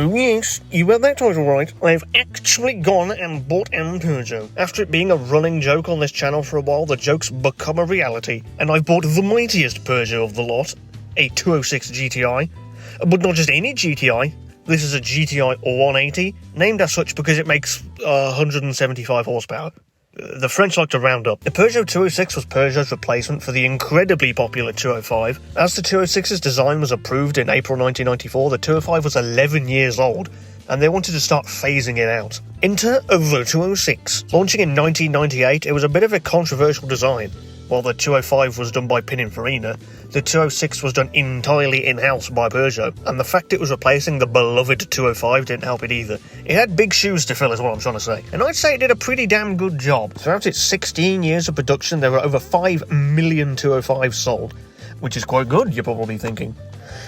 Oh yes, you read that title right. I've actually gone and bought an Peugeot. After it being a running joke on this channel for a while, the joke's become a reality, and I've bought the mightiest Peugeot of the lot, a 206 GTI. But not just any GTI, this is a GTI 180, named as such because it makes 175 horsepower. The French like to round up. The Peugeot 206 was Peugeot's replacement for the incredibly popular 205. As the 206's design was approved in April 1994, the 205 was 11 years old, and they wanted to start phasing it out. Enter the 206. Launching in 1998, it was a bit of a controversial design. While the 205 was done by Pininfarina, the 206 was done entirely in-house by Peugeot, and the fact it was replacing the beloved 205 didn't help it either. It had big shoes to fill is what I'm trying to say, and I'd say it did a pretty damn good job. Throughout its 16 years of production, there were over 5 million 205s sold, which is quite good, you're probably thinking.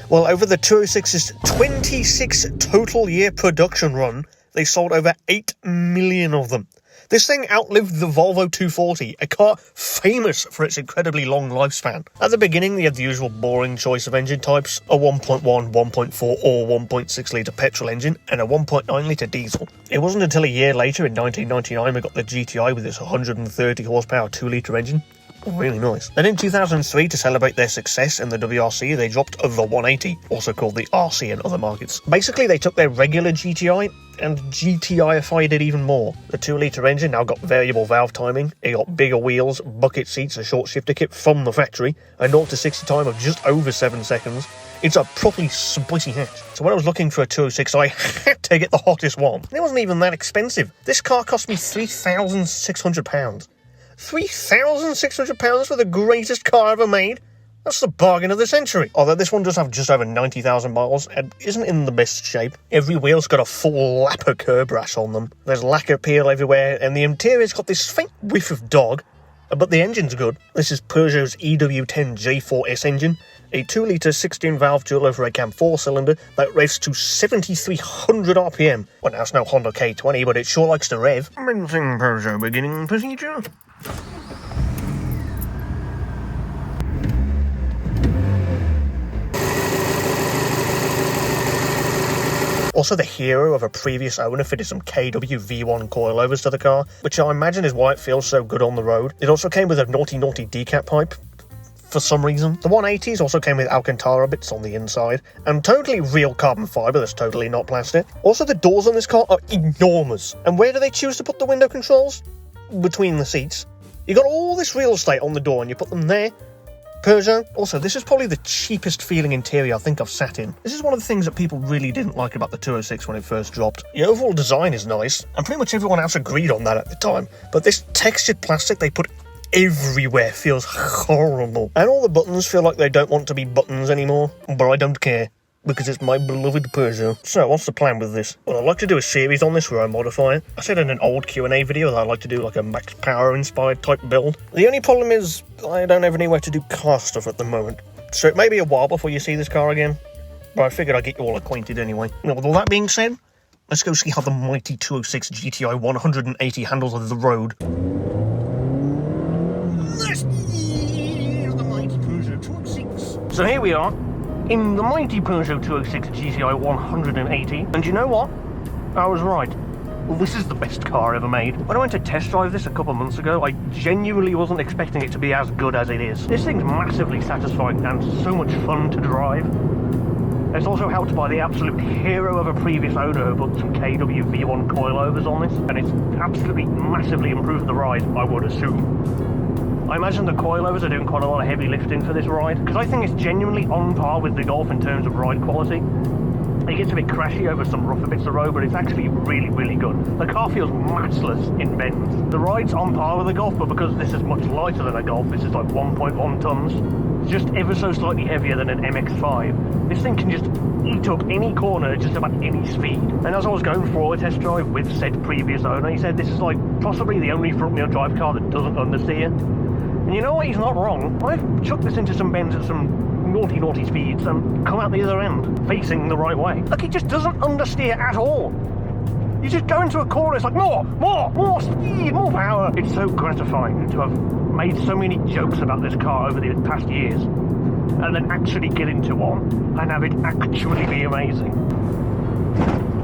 Well, over the 206's 26 total year production run, they sold over 8 million of them. This thing outlived the Volvo 240, a car famous for its incredibly long lifespan. At the beginning, they had the usual boring choice of engine types, a 1.1, 1.4 or 1.6 litre petrol engine, and a 1.9 litre diesel. It wasn't until a year later, in 1999, we got the GTI with its 130 horsepower 2 litre engine. Really nice. Then in 2003, to celebrate their success in the WRC, they dropped the 180, also called the RC in other markets. Basically, they took their regular GTI and GTI-ified it even more. The 2 litre engine now got variable valve timing, it got bigger wheels, bucket seats, a short shifter kit from the factory, a 0 to 60 time of just over 7 seconds. It's a properly spicy hatch. So when I was looking for a 206, I had to get the hottest one. And it wasn't even that expensive. This car cost me £3,600. £3,600 for the greatest car ever made? That's the bargain of the century. Although this one does have just over 90,000 miles and isn't in the best shape. Every wheel's got a full lap of curb rash on them. There's lacquer peel everywhere, and the interior's got this faint whiff of dog. But the engine's good. This is Peugeot's EW10 J4S engine, a 2 litre 16-valve dual overhead cam 4-cylinder that revs to 7,300 RPM. Well, now it's no Honda K20, but it sure likes to rev. Commencing Peugeot beginning procedure. Also, the hero of a previous owner fitted some KW V1 coilovers to the car, which I imagine is why it feels so good on the road. It also came with a naughty decap pipe, for some reason. The 180s also came with Alcantara bits on the inside, and totally real carbon fibre that's totally not plastic. Also, the doors on this car are enormous. And where do they choose to put the window controls? Between the seats. You got all this real estate on the door and you put them there. Peugeot. Also, this is probably the cheapest feeling interior I think I've sat in. This is one of the things that people really didn't like about the 206 when it first dropped. The overall design is nice, and pretty much everyone else agreed on that at the time. But this textured plastic they put everywhere feels horrible. And all the buttons feel like they don't want to be buttons anymore. But I don't care, because it's my beloved Peugeot. So, what's the plan with this? Well, I'd like to do a series on this where I modify it. I said in an old Q&A video that I'd like to do like a Max Power inspired type build. The only problem is, I don't have anywhere to do car stuff at the moment. So it may be a while before you see this car again. But I figured I'd get you all acquainted anyway. Now, with all that being said, let's go see how the mighty 206 GTI 180 handles the road. This is the mighty Peugeot 206. So here we are, in the mighty Peugeot 206 GTI 180, and you know what? I was right. Well, this is the best car ever made. When I went to test drive this a couple months ago, I genuinely wasn't expecting it to be as good as it is. This thing's massively satisfying and so much fun to drive. It's also helped by the absolute hero of a previous owner who put some KW V1 coilovers on this, and it's absolutely massively improved the ride, I would assume. I imagine the coilovers are doing quite a lot of heavy lifting for this ride, because I think it's genuinely on par with the Golf in terms of ride quality. It gets a bit crashy over some rougher bits of road, but it's actually really good. The car feels matchless in bends. The ride's on par with the Golf, but because this is much lighter than a Golf, this is like 1.1 tons, just ever so slightly heavier than an MX-5. This thing can just eat up any corner at just about any speed. And as I was going for a test drive with said previous owner, he said this is like possibly the only front-wheel drive car that doesn't understeer. And you know what, he's not wrong. I've chucked this into some bends at some naughty speeds and come out the other end, facing the right way. Like, it just doesn't understeer at all. You just go into a corner, it's like, more speed, more power. It's so gratifying to have made so many jokes about this car over the past years, and then actually get into one and have it actually be amazing.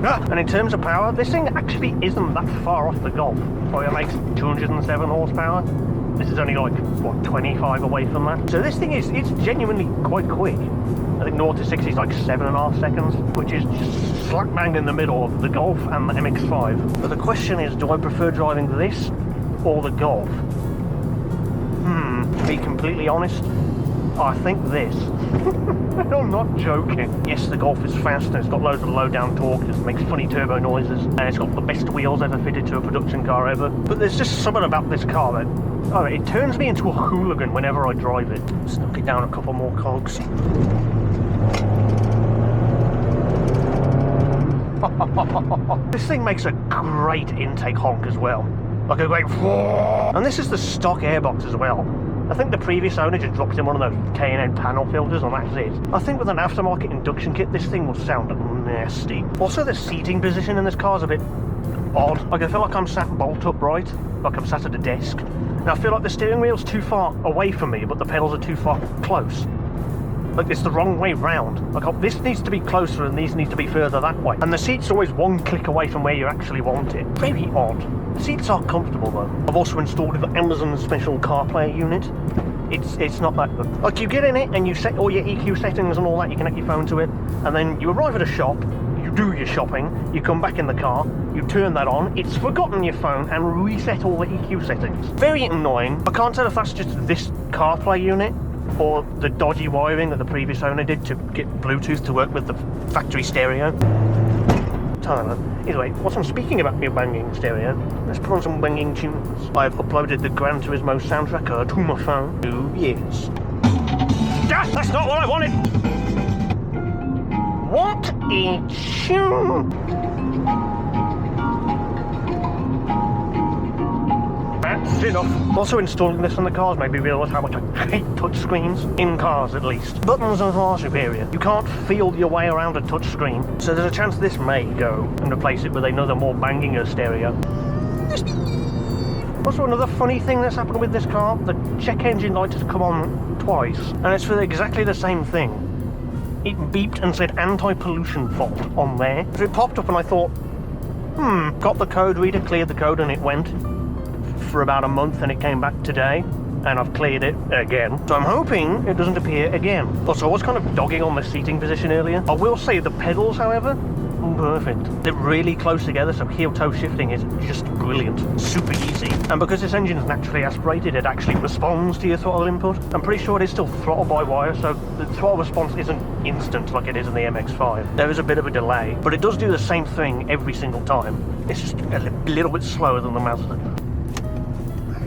And in terms of power, this thing actually isn't that far off the Golf. Probably makes 207 horsepower. This is only like, what, 25 away from that. So this thing it's genuinely quite quick. I think 0 to 60 is like 7.5 seconds, which is just slap bang in the middle of the Golf and the MX-5. But the question is, do I prefer driving this or the Golf? To be completely honest, I think this. I'm not joking. Yes, the Golf is fast and it's got loads of low down torque, it makes funny turbo noises, and it's got the best wheels ever fitted to a production car ever. But there's just something about this car that, it turns me into a hooligan whenever I drive it. Let's knock it down a couple more cogs. This thing makes a great intake honk as well. Like a great... And this is the stock airbox as well. I think the previous owner just dropped in one of those K&N panel filters and that's it. I think with an aftermarket induction kit, this thing will sound nasty. Also, the seating position in this car is a bit odd. Like, I feel like I'm sat bolt upright, like I'm sat at a desk. And I feel like the steering wheel's too far away from me, but the pedals are too far close. Like, it's the wrong way round. Like, this needs to be closer and these need to be further that way. And the seat's always one click away from where you actually want it. Very odd. The seats are comfortable though. I've also installed the Amazon special CarPlay unit. It's not that good. Like, you get in it and you set all your EQ settings and all that, you connect your phone to it, and then you arrive at a shop, you do your shopping, you come back in the car, you turn that on, it's forgotten your phone and reset all the EQ settings. Very annoying. I can't tell if that's just this CarPlay unit or the dodgy wiring that the previous owner did to get Bluetooth to work with the factory stereo. Either way, whilst I'm speaking about new banging stereo, let's put on some banging tunes. I've uploaded the Gran Turismo soundtrack to my phone. Oh yes. Ah, that's not what I wanted! What a tune! That's enough. Also, installing this on the cars made me realise how much I hate touchscreens, in cars at least. Buttons are far superior. You can't feel your way around a touchscreen, so there's a chance this may go and replace it with another more banginger stereo. Also, another funny thing that's happened with this car, the check engine light has come on twice, and it's for exactly the same thing. It beeped and said anti-pollution fault on there. So it popped up and I thought, got the code reader, cleared the code, and it went for about a month, and it came back today, and I've cleared it again. So I'm hoping it doesn't appear again. Also, I was kind of dogging on the seating position earlier. I will say the pedals, however, perfect. They're really close together, so heel-toe shifting is just brilliant. Super easy. And because this engine is naturally aspirated, it actually responds to your throttle input. I'm pretty sure it is still throttle by wire, so the throttle response isn't instant like it is in the MX-5. There is a bit of a delay, but it does do the same thing every single time. It's just a little bit slower than the Mazda.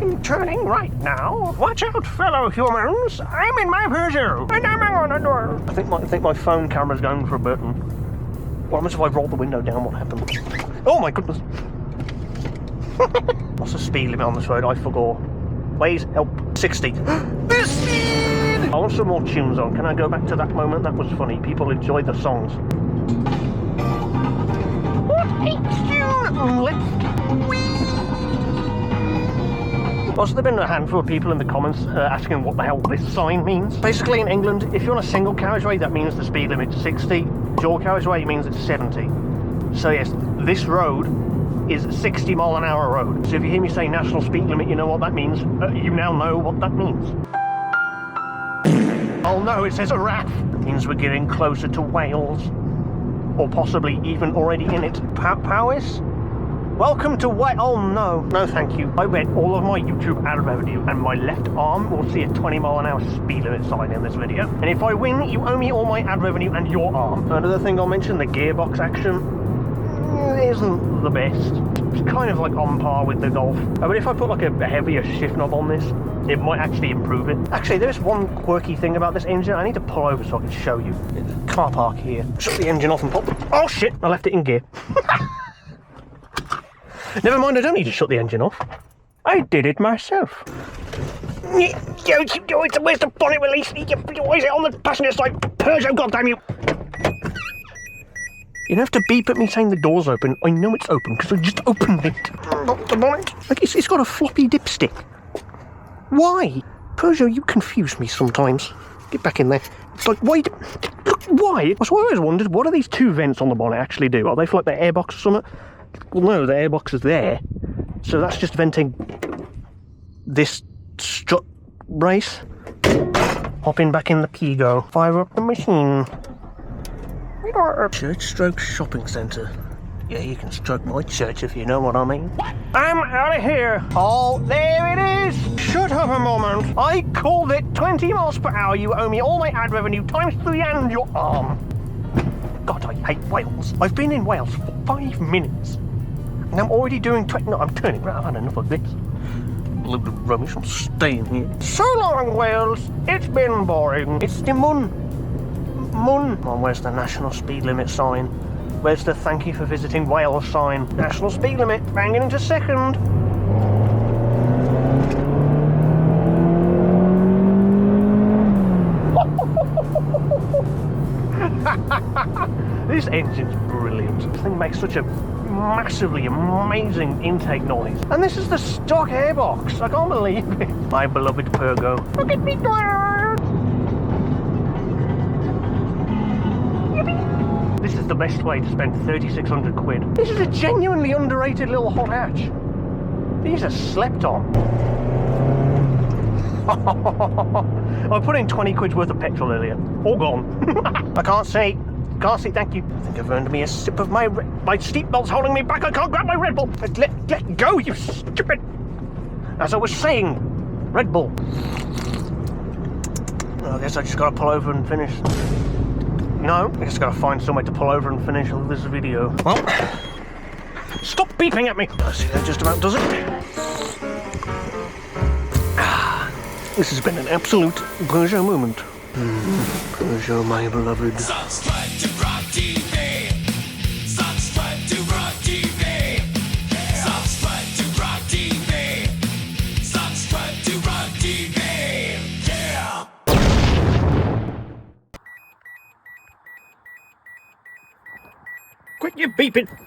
I'm turning right now. Watch out, fellow humans. I'm in my Peugeot, and I'm on a door. I think my phone camera's going for a button. What happens if I roll the window down? What happens? Oh my goodness. What's the speed limit on this road? I forgot. Waze, help. 60. The speed! I want some more tunes on. Can I go back to that moment? That was funny. People enjoyed the songs. What a tune! Left. Also, there have been a handful of people in the comments asking what the hell this sign means. Basically, in England, if you're on a single carriageway, that means the speed limit's 60. Dual carriageway means it's 70. So yes, this road is 60 mile an hour road. So if you hear me say national speed limit, you know what that means. You now know what that means. Oh no, it says a RAF. It means we're getting closer to Wales. Or possibly even already in it. Powys? Welcome to oh no. No thank you. I bet all of my YouTube ad revenue and my left arm will see a 20 mile an hour speed limit sign in this video. And if I win, you owe me all my ad revenue and your arm. Another thing I'll mention, the gearbox action isn't the best. It's kind of like on par with the Golf. But if I put like a heavier shift knob on this, it might actually improve it. Actually, there's one quirky thing about this engine. I need to pull over so I can show you. Car park here. Shut the engine off and pop. Oh shit, I left it in gear. Never mind, I don't need to shut the engine off. I did it myself. Where's the bonnet release? Why is it on the passenger side? Peugeot, goddamn you! You don't have to beep at me saying the door's open. I know it's open because I just opened it. Not the bonnet. Like, it's got a floppy dipstick. Why? Peugeot, you confuse me sometimes. Get back in there. It's like, why? Look, Why? That's what I always wondered. What do these two vents on the bonnet actually do? Are they for like the airbox or something? Well, no, the airbox is there. So that's just venting this strut brace. Hopping back in the Peugeot. Fire up the machine. Church stroke shopping centre. Yeah, you can stroke my church if you know what I mean. I'm out of here. Oh, there it is. Shut up a moment. I called it 20 miles per hour. You owe me all my ad revenue times 3 and your arm. God, I hate Wales. I've been in Wales for 5 minutes. And I'm already doing 20... No, I'm turning around. I've had enough of this. Load of rubbish. I'm staying here. So long, Wales. It's been boring. It's the Mun. Oh, where's the national speed limit sign? Where's the thank you for visiting Wales sign? National speed limit, banging into second. This engine's brilliant. This thing makes such a massively amazing intake noise. And this is the stock airbox. I can't believe it. My beloved Peugeot. Look at me go! This is the best way to spend 3,600 quid. This is a genuinely underrated little hot hatch. These are slept on. I put in 20 quid's worth of petrol earlier. All gone. I can't see. Can't see, thank you. I think I've earned me a sip of my seatbelt's holding me back. I can't grab my Red Bull. Let go, you stupid. As I was saying, Red Bull. I guess I just gotta pull over and finish. No, I just gotta find somewhere to pull over and finish this video. Well, stop beeping at me! I see that just about does it. This has been an absolute Peugeot moment. Peugeot, my beloved. Subscribe to GrogTV. Subscribe to GrogTV. Subscribe to GrogTV. Subscribe to GrogTV. Yeah! Quit your beeping!